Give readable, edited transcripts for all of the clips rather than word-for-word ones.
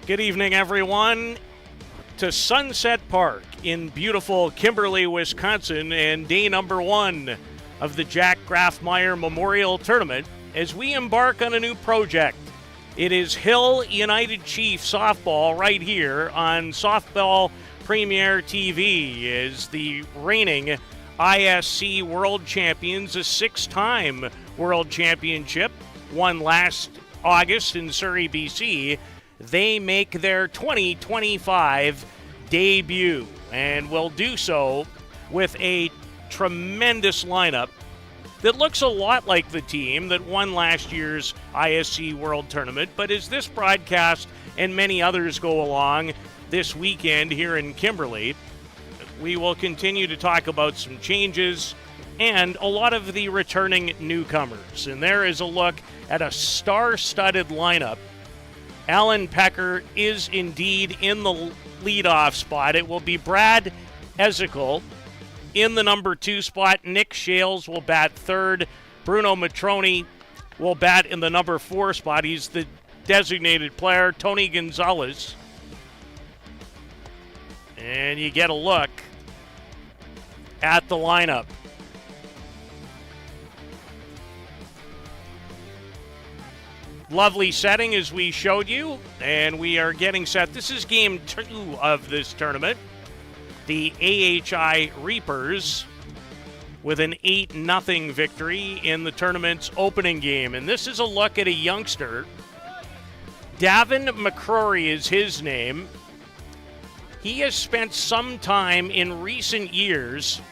Good evening, everyone, to Sunset Park in beautiful Kimberly, Wisconsin, and day number 1 of the Jack Grafmeier Memorial Tournament as we embark on a new project. It is Hill United Chief softball right here on Softball Premier TV as the reigning ISC World Champions, a 6-time World Championship, won last August in Surrey, BC. They make their 2025 debut and will do so with a tremendous lineup that looks a lot like the team that won last year's ISC World Tournament. But as this broadcast and many others go along this weekend here in Kimberly, we will continue to talk about some changes and a lot of the returning newcomers. And there is a look at a star-studded lineup. Alan Pecker is indeed in the leadoff spot. It will be Brad Ezekiel in the number 2 spot. Nick Shales will bat third. Bruno Matroni will bat in the number 4 spot. He's the designated player. Tony Gonzalez. And you get a look at the lineup. Lovely setting as we showed you, and we are getting set. This is game 2 of this tournament. The AHI Reapers with an 8-0 victory in the tournament's opening game. And this is a look at a youngster. Davin McCrory is his name. He has spent some time in recent years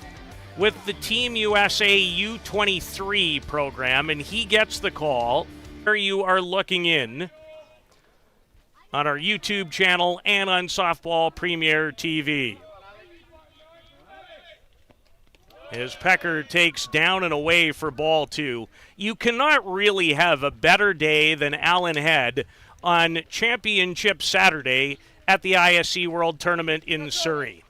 with the Team USA U23 program, and he gets the call. You are looking in on our YouTube channel and on Softball Premier TV. As Pecker takes down and away for ball 2. You cannot really have a better day than Allen had on Championship Saturday at the ISC World Tournament in Surrey.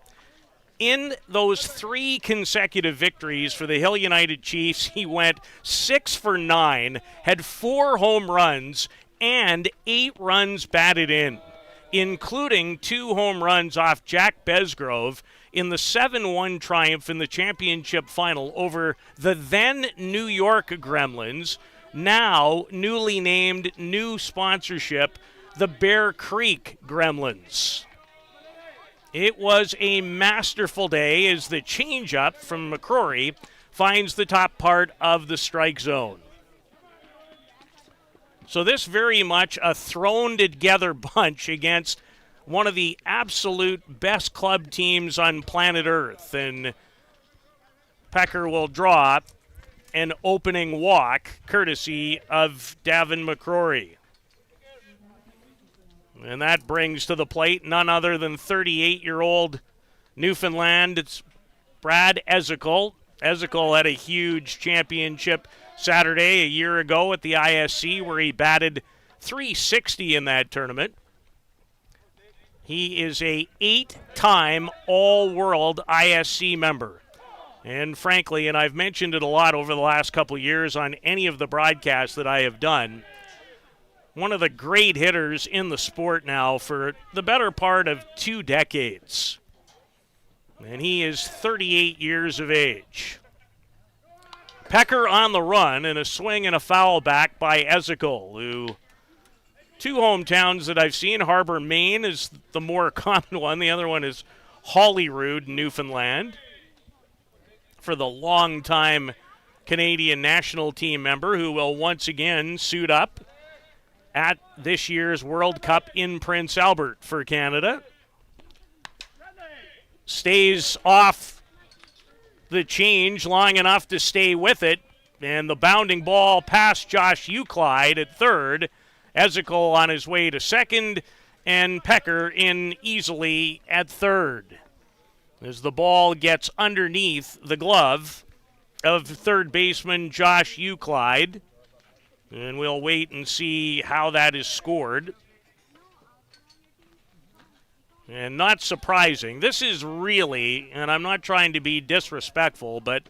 In those 3 consecutive victories for the Hill United Chiefs, he went 6 for 9, had 4 home runs, and 8 runs batted in, including 2 home runs off Jack Besgrove in the 7-1 triumph in the championship final over the then New York Gremlins, now newly named new sponsorship, the Bear Creek Gremlins. It was a masterful day as the changeup from McCrory finds the top part of the strike zone. So this very much a thrown-together bunch against one of the absolute best club teams on planet Earth. And Pecker will draw an opening walk courtesy of Davin McCrory. And that brings to the plate none other than 38-year-old Newfoundland. It's Brad Ezekiel. Ezekiel had a huge championship Saturday a year ago at the ISC where he batted .360 in that tournament. He is a 8-time All-World ISC member. And frankly, and I've mentioned it a lot over the last couple years on any of the broadcasts that I have done, one of the great hitters in the sport now for the better part of 2 decades. And he is 38 years of age. Pecker on the run and a swing and a foul back by Ezekiel, who 2 hometowns that I've seen. Harbor, Maine is the more common one. The other one is Holyrood, Newfoundland. For the longtime Canadian national team member who will once again suit up at this year's World Cup in Prince Albert for Canada. Stays off the change long enough to stay with it. And the bounding ball past Josh Euclide at third. Ezekiel on his way to second. And Pecker in easily at third. As the ball gets underneath the glove of third baseman Josh Euclide. And we'll wait and see how that is scored. And not surprising, this is really, and I'm not trying to be disrespectful, but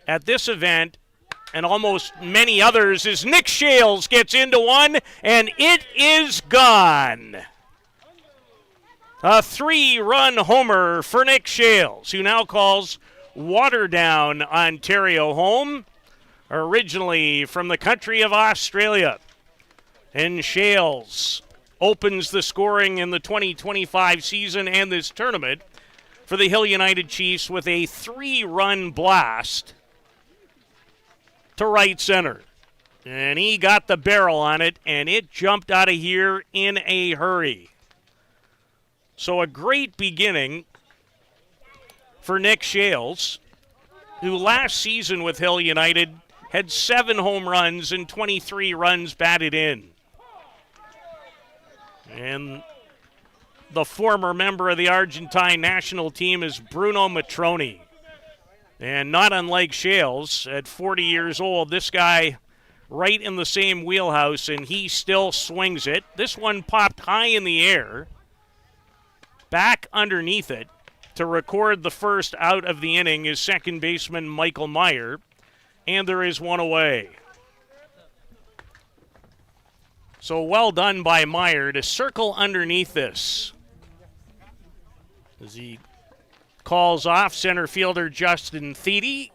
at this event, and almost many others, is Nick Shales gets into one, and it is gone. A 3-run homer for Nick Shales, who now calls Waterdown, Ontario home, originally from the country of Australia. And Shales opens the scoring in the 2025 season and this tournament for the Hill United Chiefs with a 3-run blast to right center. And he got the barrel on it, and it jumped out of here in a hurry. So a great beginning for Nick Shales, who last season with Hill United had 7 home runs and 23 runs batted in. And the former member of the Argentine national team is Bruno Matroni. And not unlike Shales, at 40 years old, this guy right in the same wheelhouse, and he still swings it. This one popped high in the air, back underneath it to record the first out of the inning is second baseman Michael Meyer, and there is one away. So well done by Meyer to circle underneath this as he calls off center fielder Justin Thede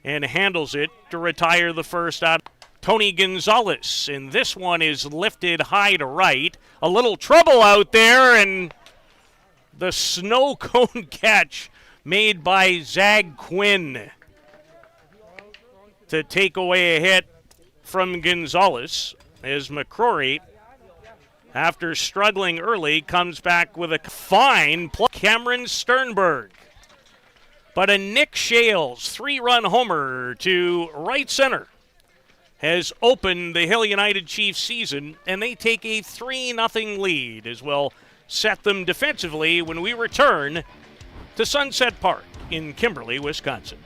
and handles it to retire the first out. Tony Gonzalez, and this one is lifted high to right. A little trouble out there, and the snow cone catch made by Zach Quinn to take away a hit from Gonzalez as McCrory, after struggling early, comes back with a fine play. Cameron Sternberg. But a Nick Shales 3-run homer to right center has opened the Hill United Chiefs season, and they take a 3-0 lead as well. Set them defensively when we return to Sunset Park in Kimberly, Wisconsin.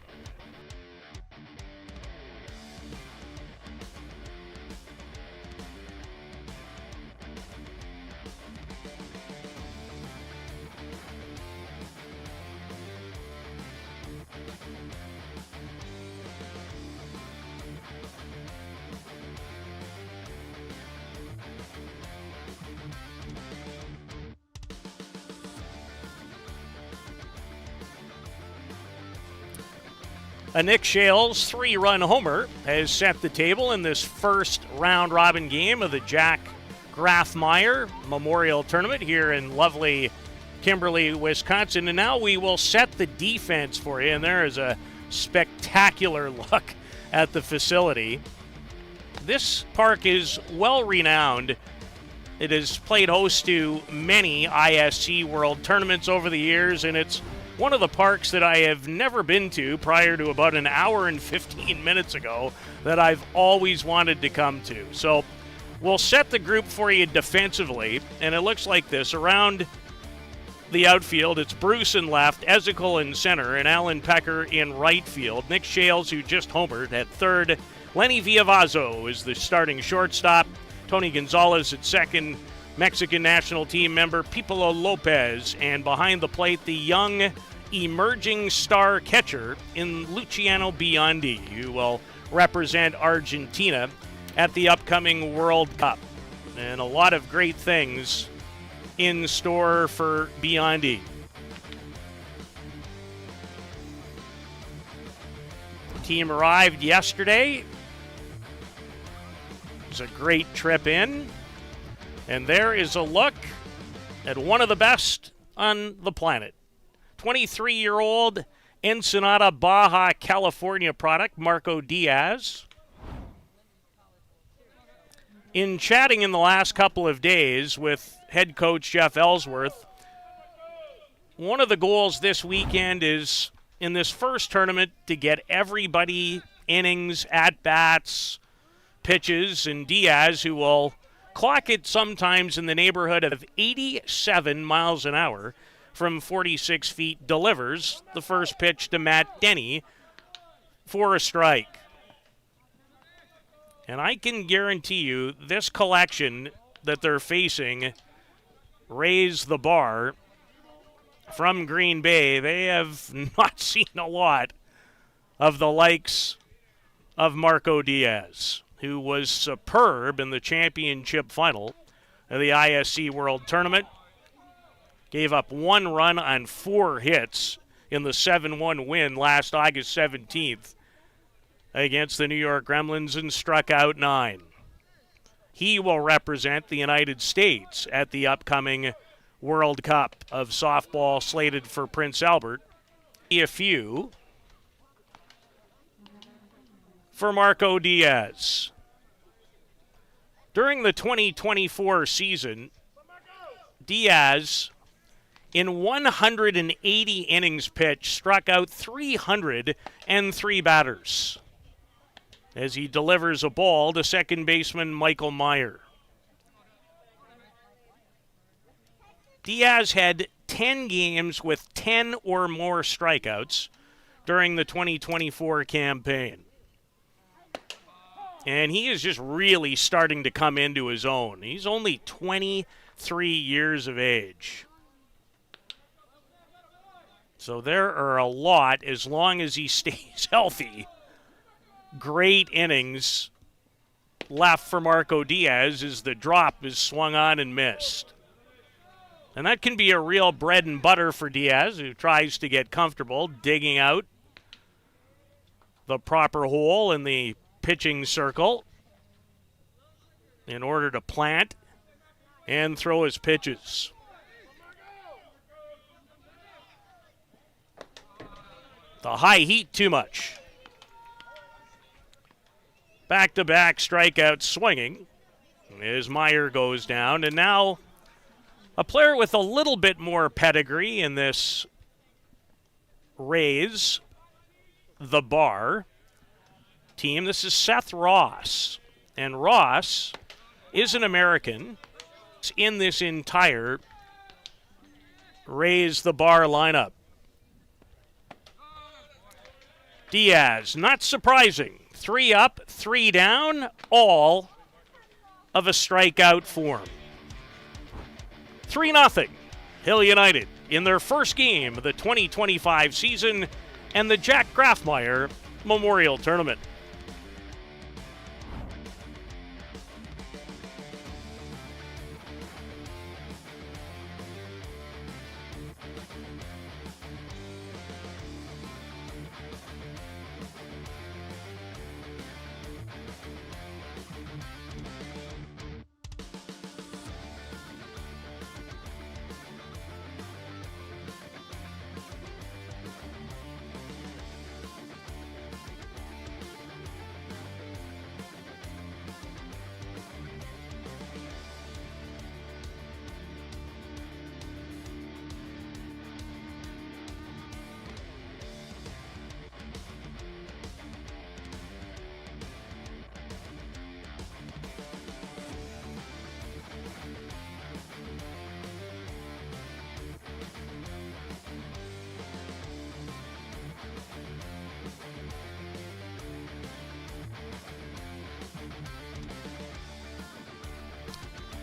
A Nick Shales 3-run homer has set the table in this first round-robin game of the Jack Grafmeier Memorial Tournament here in lovely Kimberly, Wisconsin. And now we will set the defense for you, and there is a spectacular look at the facility. This park is well-renowned. It has played host to many ISC World Tournaments over the years, and it's one of the parks that I have never been to prior to about an hour and 15 minutes ago that I've always wanted to come to. So we'll set the group for you defensively, and it looks like this. Around the outfield, it's Bruce in left, Ezekiel in center, and Alan Pecker in right field. Nick Shales, who just homered, at third. Lenny Villavazzo is the starting shortstop. Tony Gonzalez at second. Mexican national team member Pipolo Lopez, and behind the plate, the young emerging star catcher in Luciano Biondi, who will represent Argentina at the upcoming World Cup. And a lot of great things in store for Biondi. Team arrived yesterday. It was a great trip in. And there is a look at one of the best on the planet. 23-year-old Ensenada, Baja California product, Marco Diaz. In chatting in the last couple of days with head coach Jeff Ellsworth, one of the goals this weekend is, in this first tournament, to get everybody innings, at-bats, pitches, and Diaz, who will clock it sometimes in the neighborhood of 87 miles an hour from 46 feet, delivers the first pitch to Matt Denny for a strike. And I can guarantee you this collection that they're facing, raise the bar from Green Bay. They have not seen a lot of the likes of Marco Diaz, who was superb in the championship final of the ISC World Tournament. Gave up 1 run on 4 hits in the 7-1 win last August 17th against the New York Gremlins and struck out 9. He will represent the United States at the upcoming World Cup of softball slated for Prince Albert. A few for Marco Diaz. During the 2024 season, Diaz, in 180 innings pitched, struck out 303 batters as he delivers a ball to second baseman Michael Meyer. Diaz had 10 games with 10 or more strikeouts during the 2024 campaign. And he is just really starting to come into his own. He's only 23 years of age. So there are a lot, as long as he stays healthy, great innings left for Marco Diaz as the drop is swung on and missed. And that can be a real bread and butter for Diaz, who tries to get comfortable digging out the proper hole in the pitching circle in order to plant and throw his pitches. The high heat too much. Back-to-back strikeouts swinging as Meyer goes down. And now a player with a little bit more pedigree in this Rays, the Bar team. This is Seth Ross. And Ross is an American in this entire Rays, the Bar lineup. Diaz, not surprising. 3 up, 3 down, all of a strikeout form. 3-0, Hill United in their first game of the 2025 season and the Jack Grafmeier Memorial Tournament.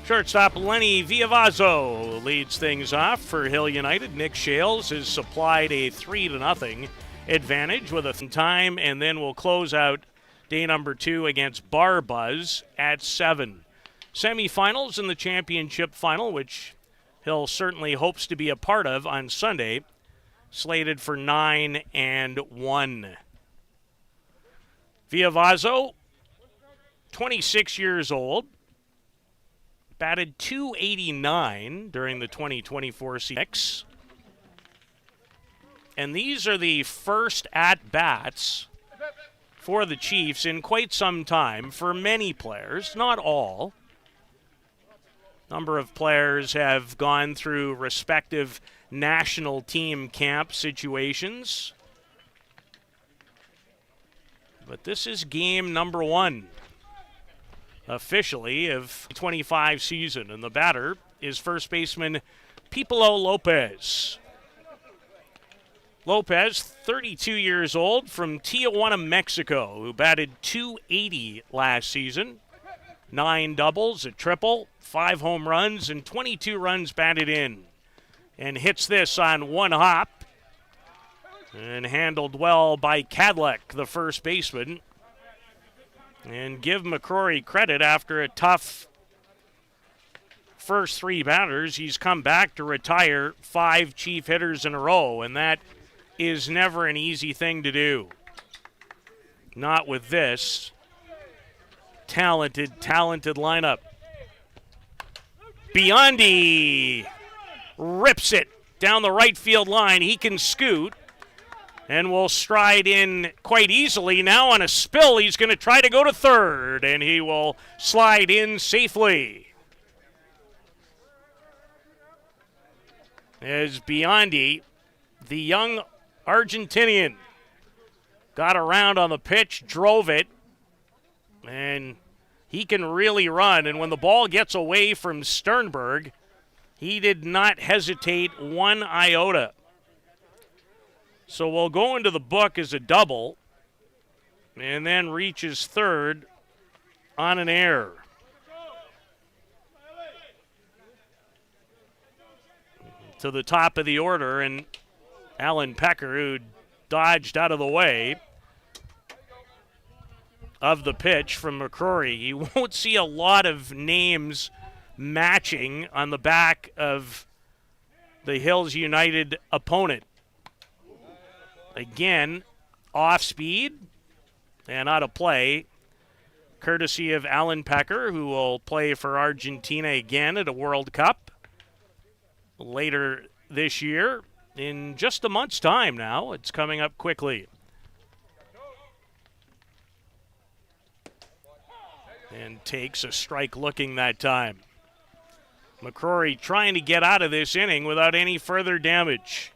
Shortstop Lenny Villavazzo leads things off for Hill United. Nick Shales has supplied a 3-0 advantage with a time, and then we'll close out day number 2 against Bar Buzz at 7. Semifinals in the championship final, which Hill certainly hopes to be a part of on Sunday, slated for 9 and 1. Villavazzo, 26 years old. Batted .289 during the 2024 season. And these are the first at-bats for the Chiefs in quite some time for many players, not all. Number of players have gone through respective national team camp situations. But this is game number 1. Officially of the 25 season, and the batter is first baseman Pipolo Lopez. Lopez, 32 years old, from Tijuana, Mexico, who batted .280 last season. 9 doubles, a triple, 5 home runs, and 22 runs batted in. And hits this on one hop, and handled well by Kadlec, the first baseman. And give McCrory credit after a tough first 3 batters, he's come back to retire 5 chief hitters in a row, and that is never an easy thing to do. Not with this talented lineup. Biondi rips it down the right field line. He can scoot and will stride in quite easily. Now on a spill, he's going to try to go to third, and he will slide in safely. As Biondi, the young Argentinian, got around on the pitch, drove it, and he can really run. And when the ball gets away from Sternberg, he did not hesitate one iota. So we'll go into the book as a double, and then reaches third on an error. To the top of the order, and Alan Pecker, who dodged out of the way of the pitch from McCrory. You won't see a lot of names matching on the back of the Hills United opponent. Again, off speed and out of play, courtesy of Alan Pecker, who will play for Argentina again at a World Cup later this year. In just a month's time now. It's coming up quickly. And takes a strike looking that time. McCrory trying to get out of this inning without any further damage.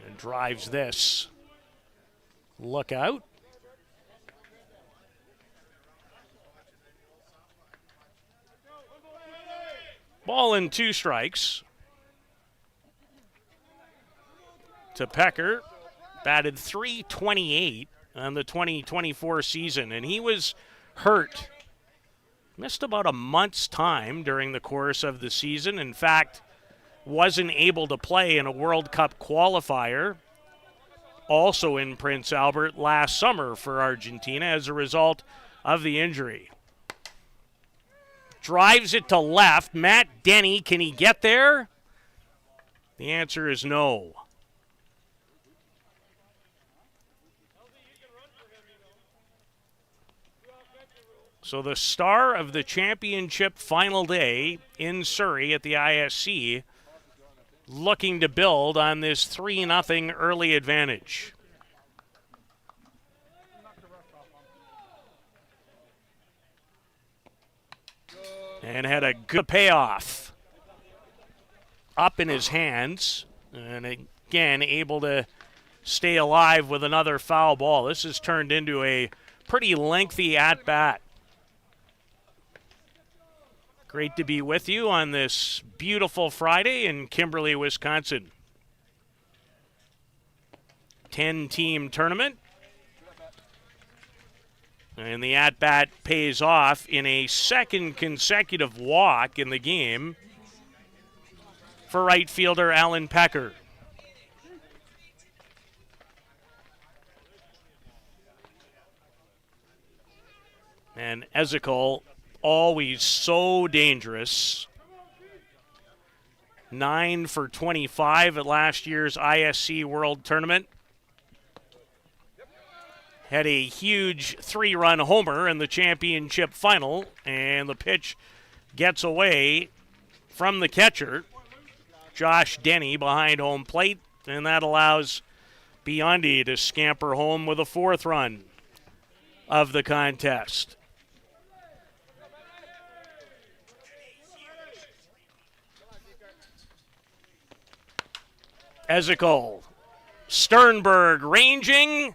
And drives this. Look out. Ball and 2 strikes. To Pecker, batted .328 on the 2024 season, and he was hurt. Missed about a month's time during the course of the season. In fact, wasn't able to play in a World Cup qualifier, also in Prince Albert last summer for Argentina as a result of the injury. Drives it to left. Matt Denny, can he get there? The answer is no. So the star of the championship final day in Surrey at the ISC looking to build on this 3-0 early advantage. And had a good payoff up in his hands. And again, able to stay alive with another foul ball. This has turned into a pretty lengthy at-bat. Great to be with you on this beautiful Friday in Kimberly, Wisconsin. 10-team tournament. And the at-bat pays off in a second consecutive walk in the game for right fielder Alan Pecker. And Ezekiel, always so dangerous. 9 for 25 at last year's ISC World Tournament. Had a huge 3-run homer in the championship final, and the pitch gets away from the catcher, Josh Denny, behind home plate, and that allows Biondi to scamper home with a 4th run of the contest. Ezekiel, Sternberg ranging,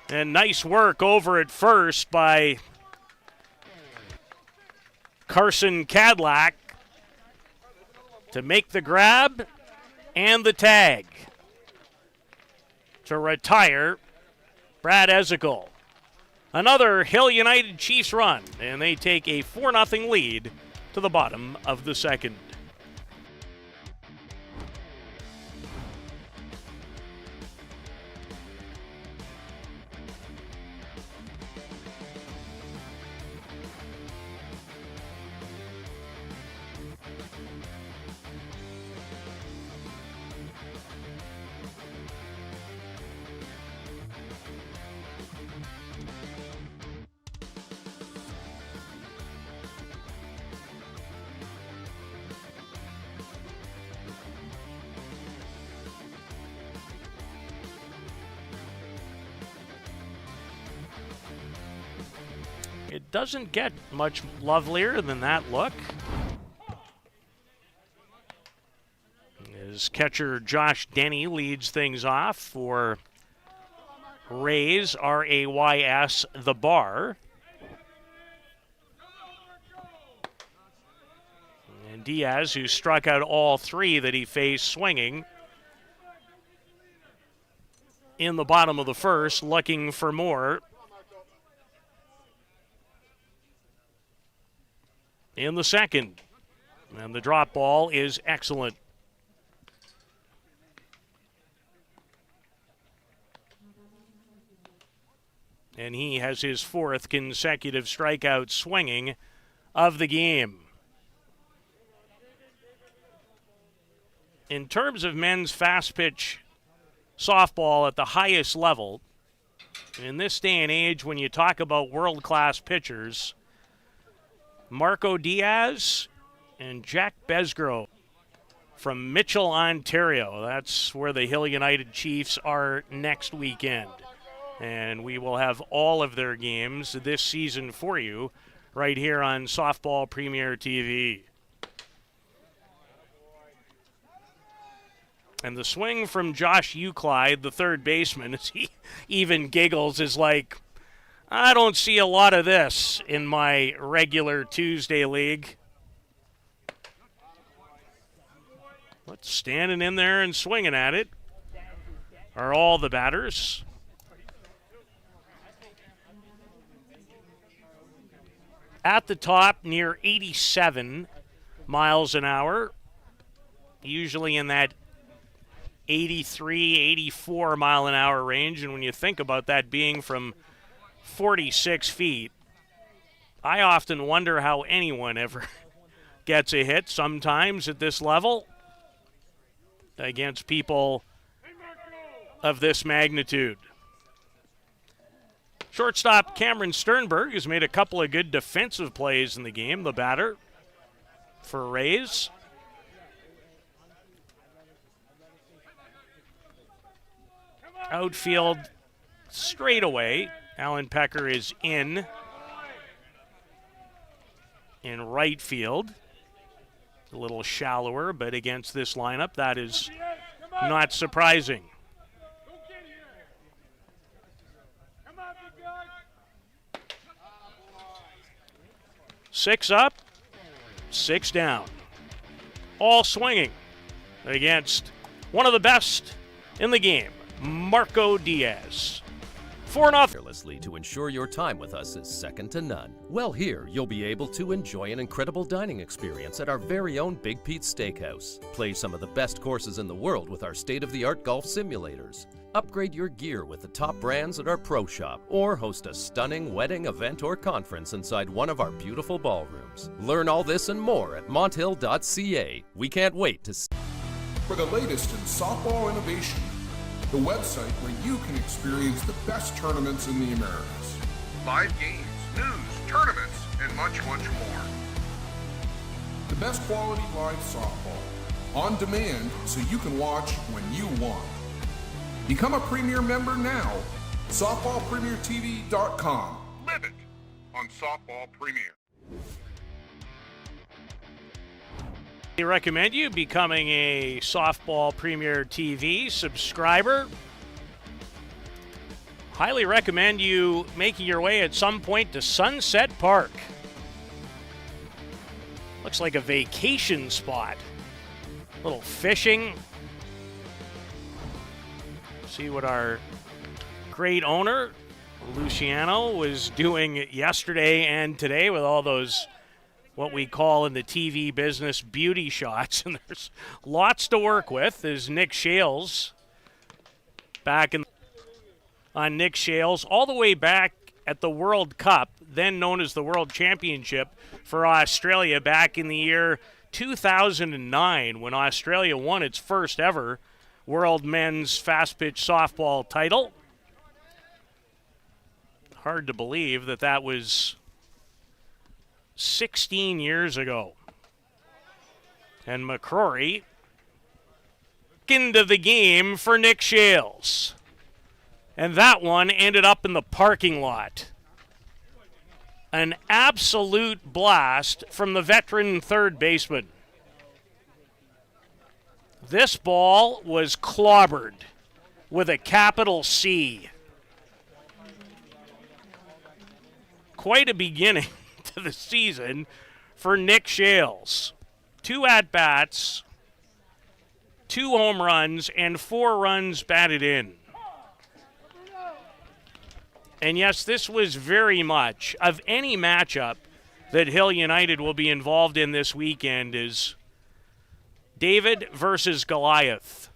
and nice work over at first by Carson Cadillac to make the grab and the tag to retire Brad Ezekiel. Another Hill United Chiefs run, and they take a 4-0 lead to the bottom of the second. It doesn't get much lovelier than that look. As catcher Josh Denny leads things off for Rays, R-A-Y-S, the bar. And Diaz, who struck out all three that he faced swinging in the bottom of the first, looking for more. In the second. And the drop ball is excellent. And he has his fourth consecutive strikeout swinging of the game. In terms of men's fast pitch softball at the highest level, in this day and age when you talk about world-class pitchers, Marco Diaz and Jack Besgrove from Mitchell, Ontario. That's where the Hill United Chiefs are next weekend. And we will have all of their games this season for you right here on Softball Premier TV. And the swing from Josh Euclide, the third baseman, as he even giggles, is like, I don't see a lot of this in my regular Tuesday league. But standing in there and swinging at it are all the batters. At the top, near 87 miles an hour, usually in that 83, 84 mile an hour range. And when you think about that being from 46 feet, I often wonder how anyone ever gets a hit sometimes at this level against people of this magnitude. Shortstop Cameron Sternberg has made a couple of good defensive plays in the game, the batter for Rays. Outfield straight away. Alan Pecker is in right field. A little shallower, but against this lineup, that is not surprising. Six up, six down. All swinging against one of the best in the game, Marco Diaz. 4-0. Fearlessly to ensure your time with us is second to none. Well, here you'll be able to enjoy an incredible dining experience at our very own Big Pete's Steakhouse. Play some of the best courses in the world with our state-of-the-art golf simulators. Upgrade your gear with the top brands at our pro shop, or host a stunning wedding, event, or conference inside one of our beautiful ballrooms. Learn all this and more at monthill.ca. We can't wait to see. For the latest in softball innovation, the website where you can experience the best tournaments in the Americas. Live games, news, tournaments, and much, much more. The best quality live softball, on demand so you can watch when you want. Become a Premier member now. SoftballPremierTV.com. Live it on Softball Premier. We recommend you becoming a Softball Premier TV subscriber. Highly recommend you making your way at some point to Sunset Park. Looks like a vacation spot. A little fishing. See what our great owner, Luciano, was doing yesterday and today with all those, what we call in the TV business, beauty shots. And there's lots to work with. There's Nick Shales back on Nick Shales, all the way back at the World Cup, then known as the World Championship for Australia back in the year 2009 when Australia won its first ever World Men's Fast Pitch Softball title. Hard to believe that that was 16 years ago. And McCrory into the game for Nick Shales. And that one ended up in the parking lot. An absolute blast from the veteran third baseman. This ball was clobbered with a capital C. Quite a beginning to the season for Nick Shales. 2 at-bats, 2 home runs, and 4 runs batted in. And yes, this was very much of any matchup that Hill United will be involved in this weekend is David versus Goliath.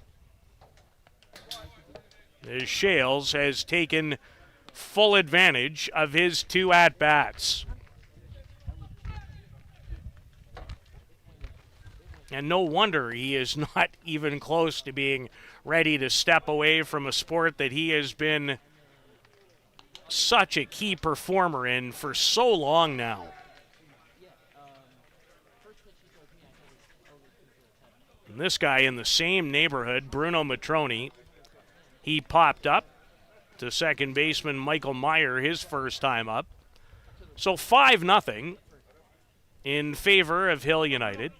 As Shales has taken full advantage of his 2 at-bats. And no wonder he is not even close to being ready to step away from a sport that he has been such a key performer in for so long now. And this guy in the same neighborhood, Bruno Matroni, he popped up to second baseman Michael Meyer his first time up. So 5-0 in favor of Hill United.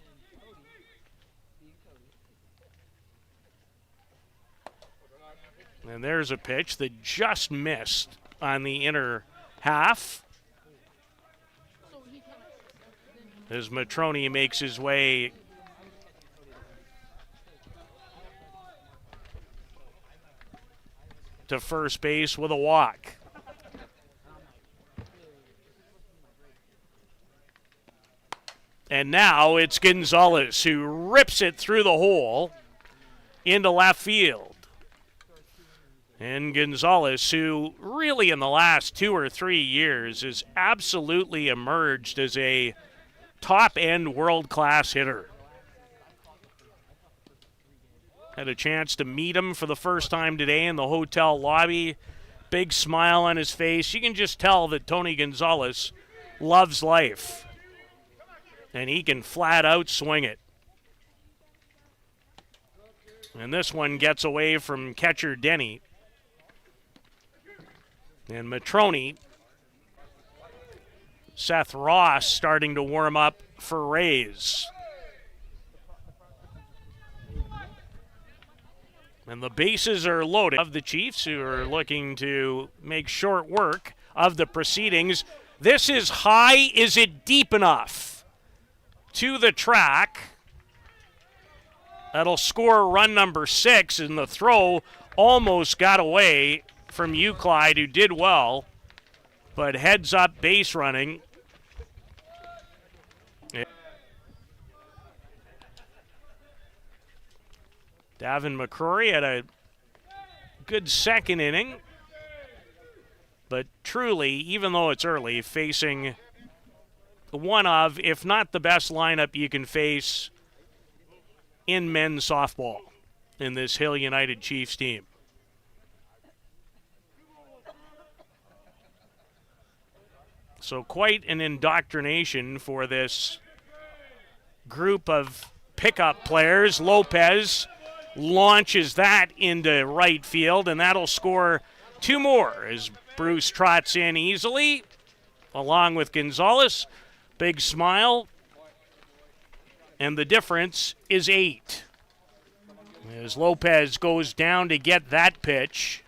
And there's a pitch that just missed on the inner half as Matroni makes his way to first base with a walk. And now it's Gonzalez who rips it through the hole into left field. And Gonzalez, who really in the last 2 or 3 years has absolutely emerged as a top-end world-class hitter. Had a chance to meet him for the first time today in the hotel lobby. Big smile on his face. You can just tell that Tony Gonzalez loves life. And he can flat out swing it. And this one gets away from catcher Denny. And Matroni, Seth Ross starting to warm up for Rays. And the bases are loaded of the Chiefs, who are looking to make short work of the proceedings. This is high. Is it deep enough? To the track. That'll score run number 6, and the throw almost got away from Clyde, who did well, but heads up base running. Davin McCrory had a good second inning, but truly, even though it's early, facing one of, if not the best lineup you can face in men's softball in this Hill United Chiefs team. So quite an indoctrination for this group of pickup players. Lopez launches that into right field, and that'll score 2 more as Bruce trots in easily, along with Gonzalez. Big smile. And the difference is 8. As Lopez goes down to get that pitch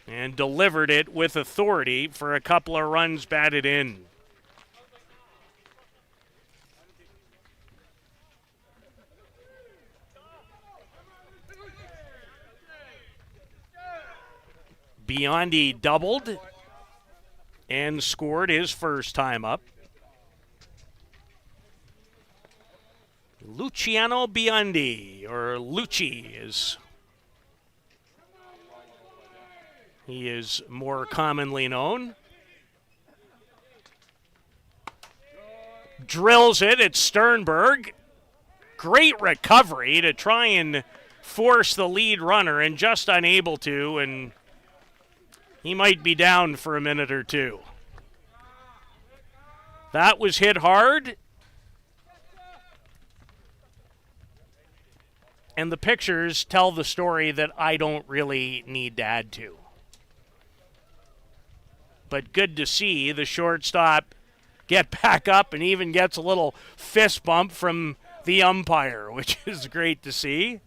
and delivered it with authority for a couple of runs batted in. Biondi doubled and scored his first time up. Luciano Biondi, or Lucci, as he is more commonly known. Drills it at Sternberg. Great recovery to try and force the lead runner, and just unable to, and he might be down for a minute or two. That was hit hard. And the pictures tell the story that I don't really need to add to. But good to see the shortstop get back up and even gets a little fist bump from the umpire, which is great to see.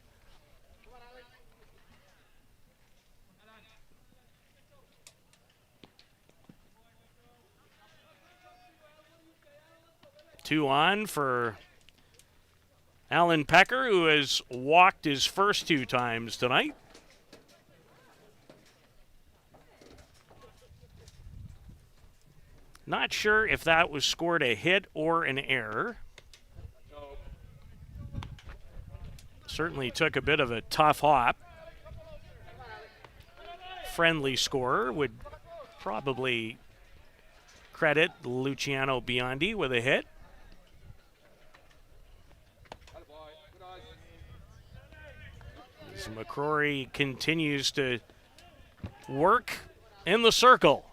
Two on for Alan Pecker, who has walked his first 2 times tonight. Not sure if that was scored a hit or an error. Certainly took a bit of a tough hop. Friendly scorer would probably credit Luciano Biondi with a hit. As McCrory continues to work in the circle.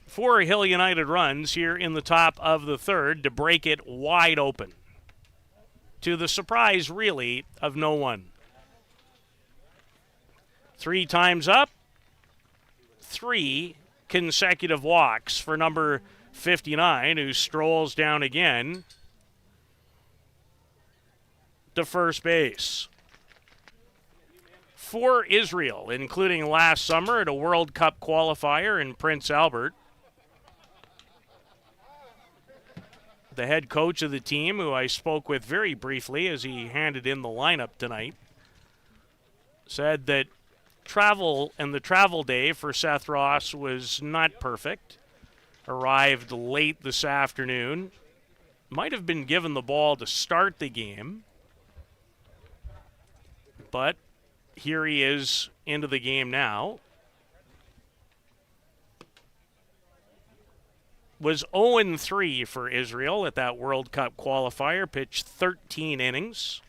4 Hill United runs here in the top of the third to break it wide open, to the surprise, really, of no one. 3 times up, 3 consecutive walks for number 59, who strolls down again to first base. For Israel, including last summer at a World Cup qualifier in Prince Albert. The head coach of the team, who I spoke with very briefly as he handed in the lineup tonight, said that the travel day for Seth Ross was not perfect. Arrived late this afternoon. Might have been given the ball to start the game. But here he is into the game now. Was 0-3 for Israel at that World Cup qualifier, pitched 13 innings.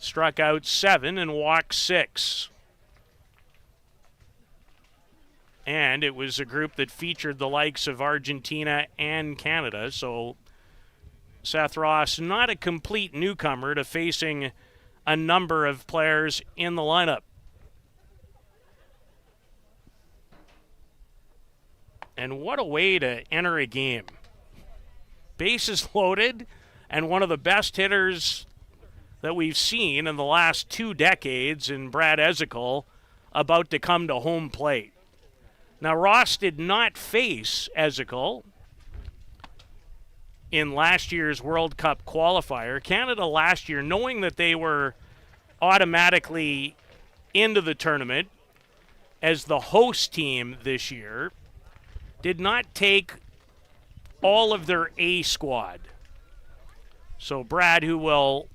Struck out 7 and walked 6. And it was a group that featured the likes of Argentina and Canada, so Seth Ross not a complete newcomer to facing a number of players in the lineup. And what a way to enter a game. Bases loaded, and one of the best hitters that we've seen in the last 2 decades in Brad Ezekiel about to come to home plate. Now, Ross did not face Ezekiel in last year's World Cup qualifier. Canada last year, knowing that they were automatically into the tournament as the host team this year, did not take all of their A squad. So Brad, who will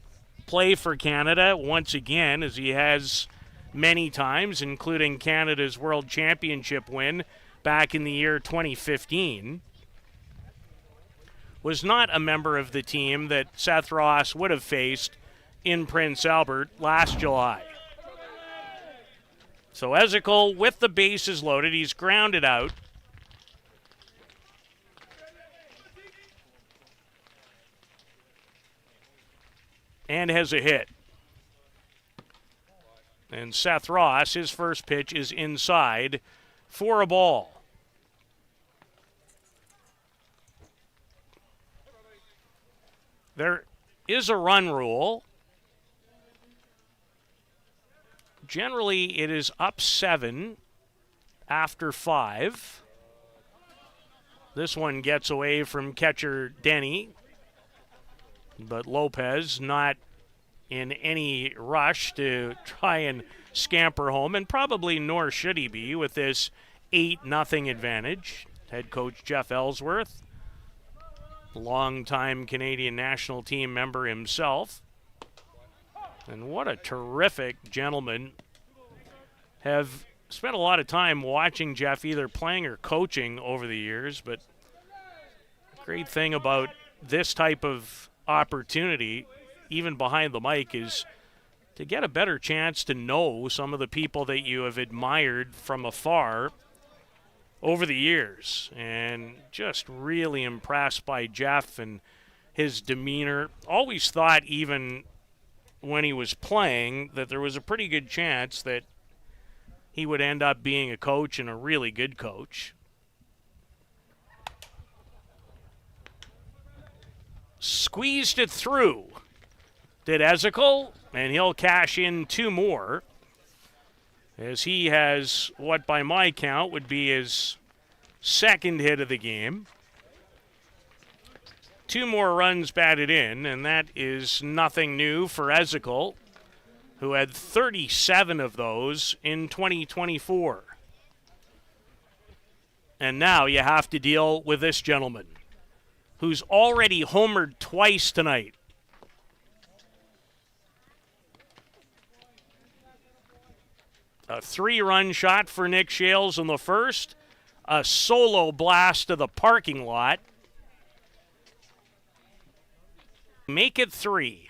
play for Canada once again, as he has many times, including Canada's World Championship win back in the year 2015, was not a member of the team that Seth Ross would have faced in Prince Albert last July. So Ezekiel, with the bases loaded, he's grounded out. And has a hit. And Seth Ross, his first pitch is inside for a ball. There is a run rule. Generally, it is up 7 after 5. This one gets away from catcher Denny. But Lopez not in any rush to try and scamper home, and probably nor should he be with this 8-0 advantage. Head coach Jeff Ellsworth, longtime Canadian national team member himself. And what a terrific gentleman. Have spent a lot of time watching Jeff either playing or coaching over the years, but great thing about this type of opportunity, even behind the mic, is to get a better chance to know some of the people that you have admired from afar over the years. And just really impressed by Jeff and his demeanor. Always thought, even when he was playing, that there was a pretty good chance that he would end up being a coach and a really good coach. Squeezed it through, did Ezekiel, and he'll cash in 2 more, as he has what by my count would be his second hit of the game. 2 more runs batted in, and that is nothing new for Ezekiel, who had 37 of those in 2024. And now you have to deal with this gentleman, who's already homered twice tonight. A 3-run shot for Nick Shales in the first, a solo blast to the parking lot. Make it 3.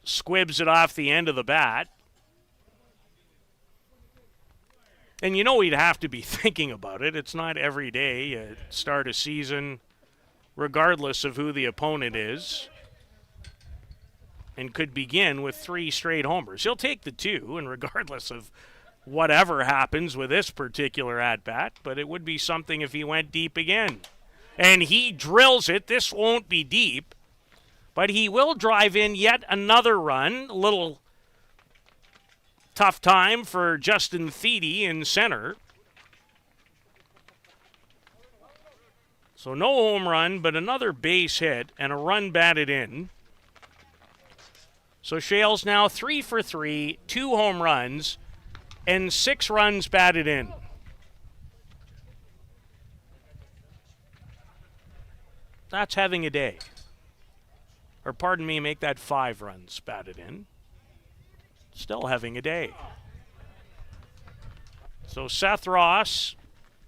Squibs it off the end of the bat. And you know he'd have to be thinking about it. It's not every day you start a season, regardless of who the opponent is, and could begin with 3 straight homers. He'll take the 2, and regardless of whatever happens with this particular at-bat, but it would be something if he went deep again. And he drills it. This won't be deep, but he will drive in yet another run. A little tough time for Justin Thiede in center. So no home run, but another base hit and a run batted in. So Shales now 3 for 3, 2 home runs, and 6 runs batted in. That's having a day. Or pardon me, make that 5 runs batted in. Still having a day. So Seth Ross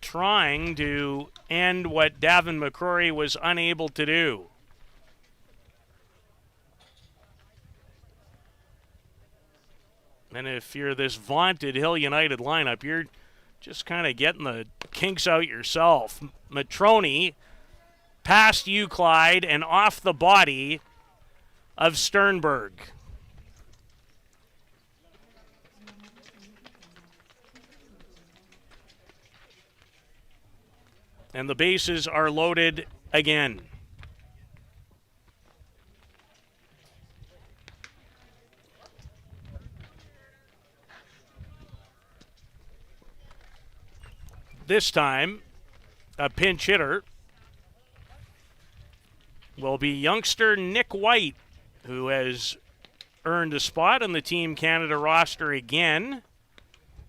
trying to end what Davin McCrory was unable to do. And if you're this vaunted Hill United lineup, you're just kind of getting the kinks out yourself. Matrone past Euclide and off the body of Sternberg. And the bases are loaded again. This time, a pinch hitter will be youngster Nick White, who has earned a spot on the Team Canada roster again.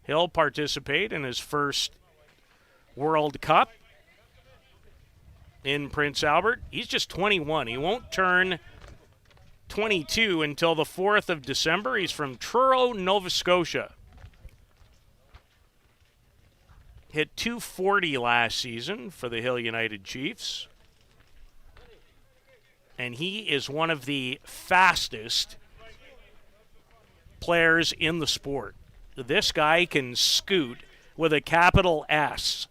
He'll participate in his first World Cup in Prince Albert. He's just 21. He won't turn 22 until the 4th of December. He's from Truro, Nova Scotia. Hit .240 last season for the Hill United Chiefs. And he is one of the fastest players in the sport. This guy can scoot with a capital S.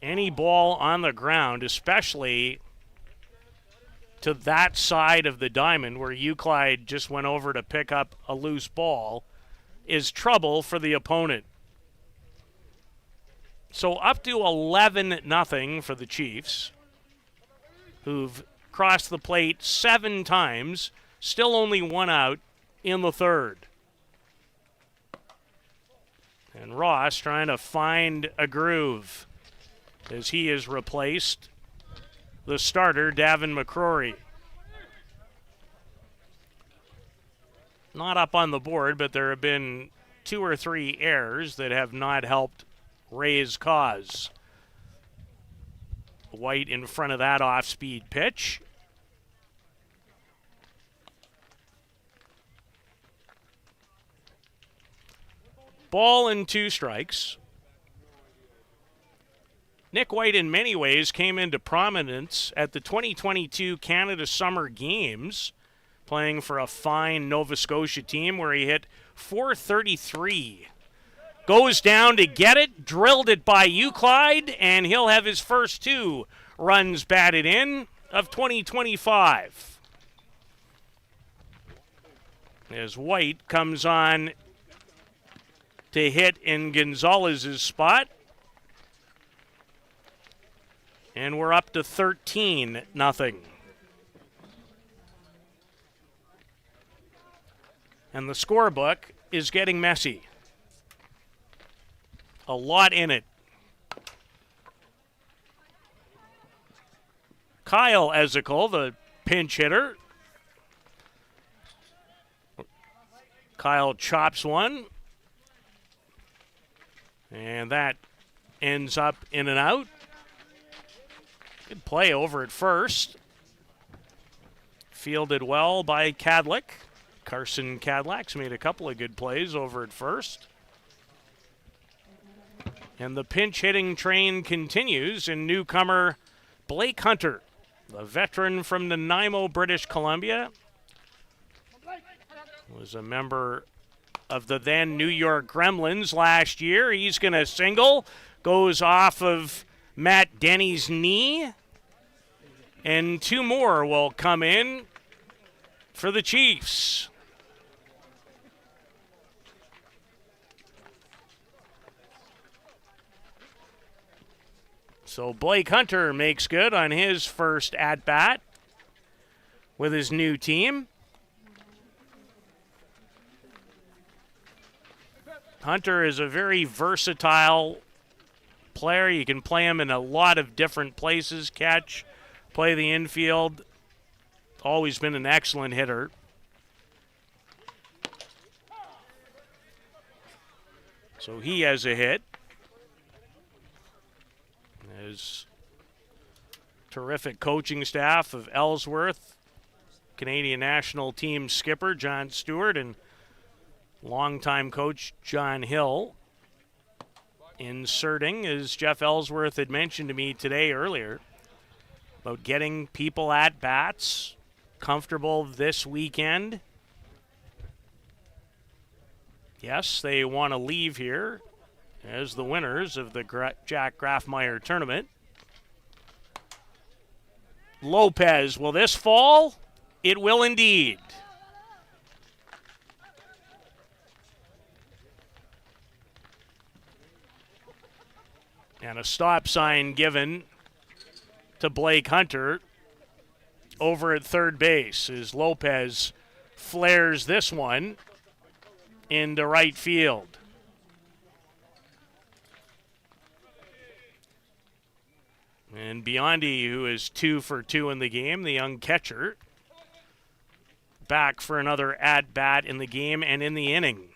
Any ball on the ground, especially to that side of the diamond where Euclide just went over to pick up a loose ball, is trouble for the opponent. So up to 11-0 for the Chiefs, who've crossed the plate 7 times, still only 1 out in the 3rd. And Ross trying to find a groove as he has replaced the starter, Davin McCrory. Not up on the board, but there have been 2 or 3 errors that have not helped Ray's cause. White in front of that off-speed pitch. Ball and 2 strikes. Nick White, in many ways, came into prominence at the 2022 Canada Summer Games, playing for a fine Nova Scotia team where he hit .433 goes down to get it, drilled it by Euclide, and he'll have his first 2 runs batted in of 2025. As White comes on to hit in Gonzalez's spot. And we're up to 13-0. And the scorebook is getting messy. A lot in it. Kyle Ezekiel, the pinch hitter. Kyle chops one. And that ends up in and out. Good play over at first. Fielded well by Kadlec. Carson Kadlac's made a couple of good plays over at first. And the pinch hitting train continues, and newcomer Blake Hunter, the veteran from Nanaimo, British Columbia, was a member of the then New York Gremlins last year. He's going to single, goes off of Matt Denny's knee, and 2 more will come in for the Chiefs. So Blake Hunter makes good on his first at-bat with his new team. Hunter is a very versatile player. You can play him in a lot of different places, catch, play the infield. Always been an excellent hitter. So he has a hit. His terrific coaching staff of Ellsworth, Canadian national team skipper John Stewart, and longtime coach John Hill. Inserting, as Jeff Ellsworth had mentioned to me today earlier, about getting people at bats comfortable this weekend. Yes, they want to leave here as the winners of the Jack Grafmeier tournament. Lopez, will this fall? It will indeed. And a stop sign given to Blake Hunter over at third base as Lopez flares this one into right field. And Biondi, who is 2 for 2 in the game, the young catcher, back for another at-bat in the game and in the inning.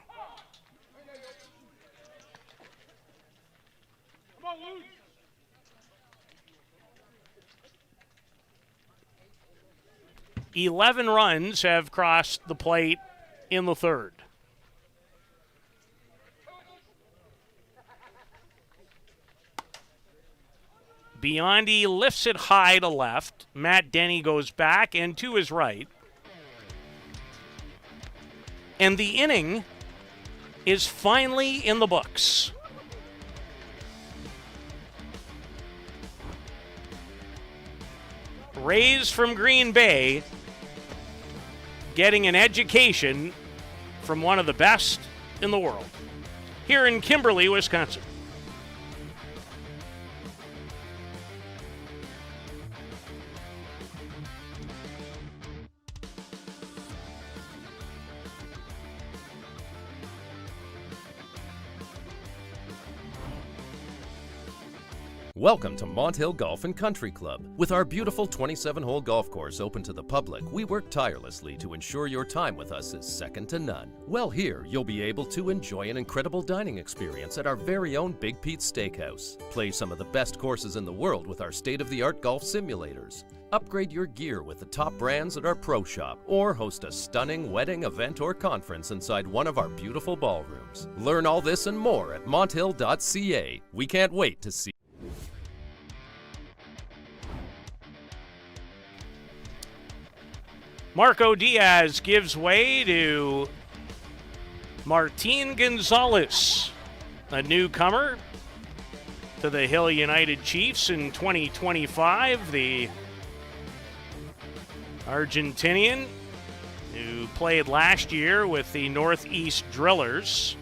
11 runs have crossed the plate in the third. Biondi lifts it high to left. Matt Denny goes back and to his right. And the inning is finally in the books. Rays from Green Bay getting an education from one of the best in the world here in Kimberly, Wisconsin. Welcome to Mont Hill Golf and Country Club. With our beautiful 27-hole golf course open to the public, we work tirelessly to ensure your time with us is second to none. Well, here you'll be able to enjoy an incredible dining experience at our very own Big Pete's Steakhouse. Play some of the best courses in the world with our state-of-the-art golf simulators. Upgrade your gear with the top brands at our pro shop, or host a stunning wedding, event, or conference inside one of our beautiful ballrooms. Learn all this and more at monthill.ca. We can't wait to see. Marco Diaz gives way to Martin Gonzalez. a newcomer to the Hill United Chiefs in 2025, the Argentinian who played last year with the Northeast Drillers.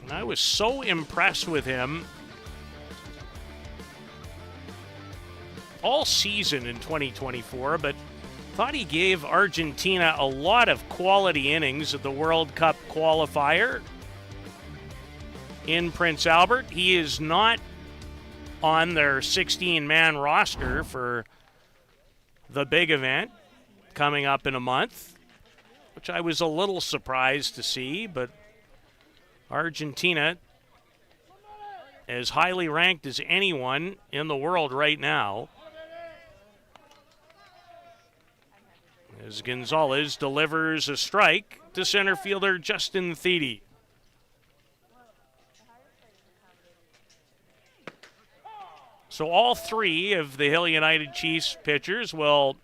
And I was so impressed with him all season in 2024, but thought he gave Argentina a lot of quality innings at the World Cup qualifier in Prince Albert. He is not on their 16-man roster for the big event coming up in a month, which I was a little surprised to see, but Argentina, as highly ranked as anyone in the world right now, as Gonzalez delivers a strike to center fielder Justin Thede. So all three of the Hill United Chiefs pitchers will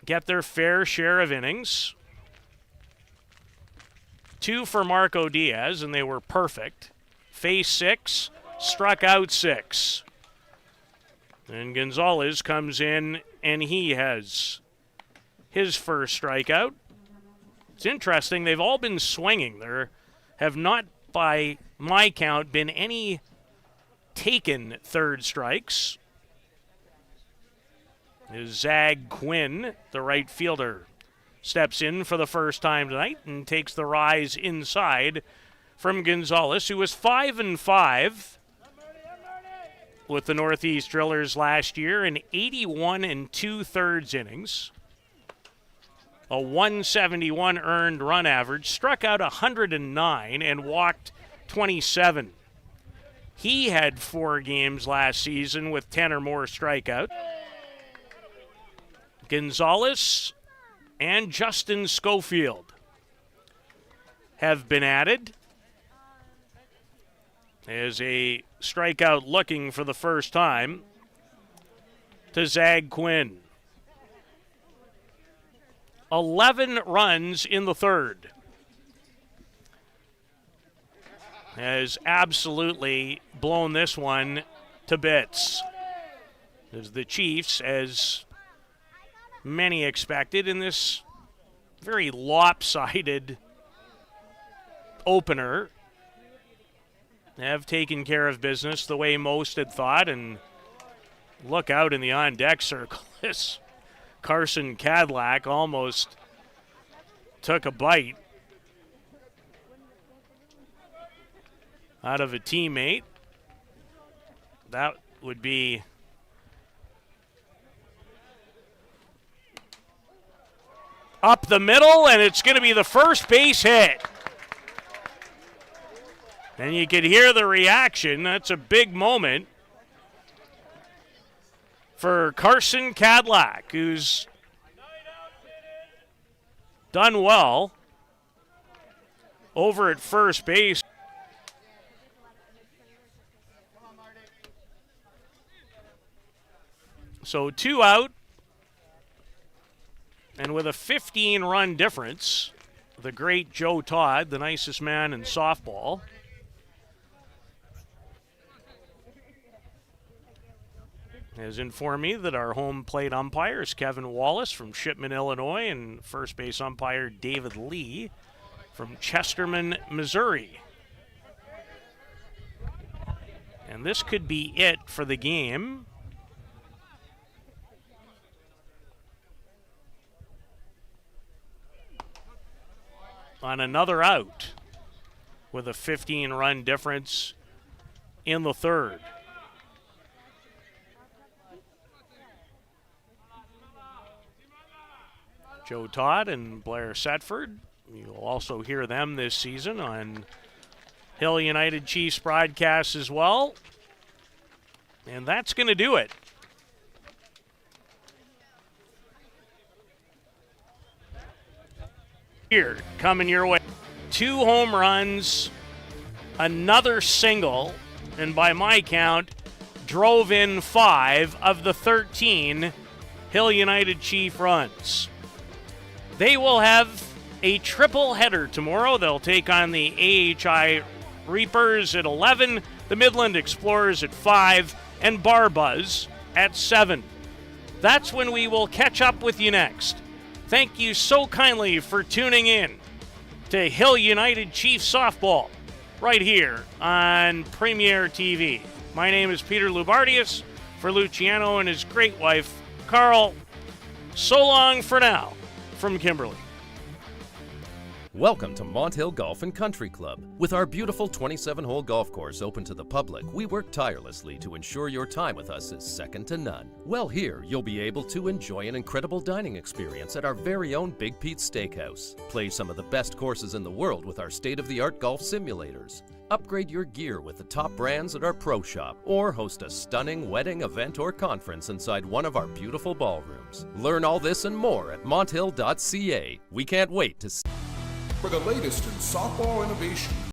get their fair share of innings. 2 for Marco Diaz, and they were perfect. Faced 6, struck out 6. And Gonzalez comes in, and he has his first strikeout. It's interesting, they've all been swinging. There have not, by my count, been any taken third strikes. As Zach Quinn, the right fielder, steps in for the first time tonight and takes the rise inside from Gonzalez, who was 5-5 with the Northeast Drillers last year in 81 2/3 innings, a 171 earned run average, struck out 109 and walked 27. He had 4 games last season with 10 or more strikeouts. Gonzalez and Justin Schofield have been added as a strikeout looking for the first time to Zach Quinn. 11 runs in the third. Has absolutely blown this one to bits. As the Chiefs, as many expected in this very lopsided opener, have taken care of business the way most had thought, and look out in the on-deck circle. This Carson Cadillac almost took a bite out of a teammate. That would be up the middle, and it's going to be the first base hit. And you could hear the reaction. That's a big moment for Carson Cadillac, who's done well over at first base. So 2 out, and with a 15-run difference, the great Joe Todd, the nicest man in softball, has informed me that our home plate umpire is Kevin Wallace from Shipman, Illinois, and first base umpire David Lee from Chesterman, Missouri. And this could be it for the game. On another out with a 15-run difference in the third. Joe Todd and Blair Setford. You'll also hear them this season on Hill United Chiefs broadcasts as well. And that's going to do it. Here, coming your way. 2 home runs, another single, and by my count, drove in 5 of the 13 Hill United Chief runs. They will have a triple header tomorrow. They'll take on the AHI Reapers at 11, the Midland Explorers at 5, and Bar Buzz at 7. That's when we will catch up with you next. Thank you so kindly for tuning in to Hill United Chiefs Softball right here on Premier TV. My name is Peter Lubardius for Luciano and his great wife, Carl. So long for now from Kimberly. Welcome to Mont Hill Golf and Country Club. With our beautiful 27-hole golf course open to the public, we work tirelessly to ensure your time with us is second to none. Well, here you'll be able to enjoy an incredible dining experience at our very own Big Pete's Steakhouse. Play some of the best courses in the world with our state-of-the-art golf simulators. Upgrade your gear with the top brands at our pro shop, or host a stunning wedding, event, or conference inside one of our beautiful ballrooms. Learn all this and more at monthill.ca. We can't wait to see. For the latest in softball innovation,